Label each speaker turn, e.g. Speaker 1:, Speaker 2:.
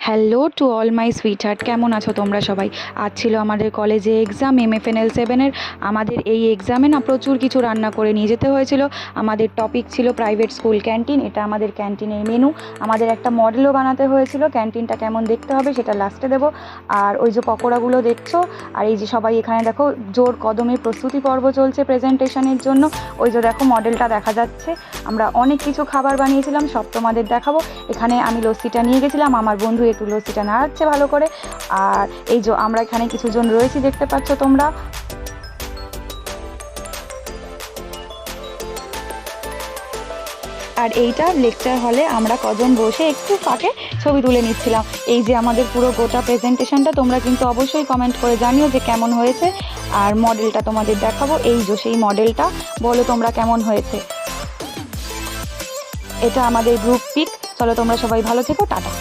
Speaker 1: Hello to all my sweet heart, কেমন আছো তোমরা সবাই? আজ ছিল আমাদের কলেজে এক্সাম MFNL 7-এর। আমাদের এই এক্সামে না প্রচুর কিছু রান্না করে নিয়ে যেতে হয়েছিল। আমাদের টপিক ছিল প্রাইভেট স্কুল ক্যান্টিন। এটা আমাদের ক্যান্টিনের মেনু। আমাদের একটা মডেলও বানাতে হয়েছিল ক্যান্টিনটা কেমন দেখতে হবে, সেটা লাস্টে দেবো। আর ওই যে পকোড়াগুলো দেখছো, আর এই যে সবাই এখানে দেখো জোর কদমে প্রস্তুতি পর্ব চলছে প্রেজেন্টেশনের জন্য। ওই যে দেখো মডেলটা দেখা যাচ্ছে। আমরা অনেক কিছু খাবার বানিয়েছিলাম, সব তোমাদের দেখাবো। এখানে আমি লস্যিটা নিয়ে গেছিলাম, আমার বন্ধু একটু লস্যিটা নাড়াচ্ছে ভালো করে। আর এই যে আমরা এখানে কিছুজন রয়েছি, দেখতে পাচ্ছ তোমরা। আর এইটা লেকচার হলে আমরা কজন বসে একটু ফাঁকে ছবি তুলে নিচ্ছিলাম। এই যে আমাদের পুরো গোটা প্রেজেন্টেশনটা তোমরা কিন্তু অবশ্যই কমেন্ট করে জানিও যে কেমন হয়েছে। আর মডেলটা তোমাদের দেখাবো, এই যে সেই মডেলটা, বলো তোমরা কেমন হয়েছে। এটা আমাদের গ্রুপ পিক। চলো তোমরা সবাই ভালো থেকো, টাটা।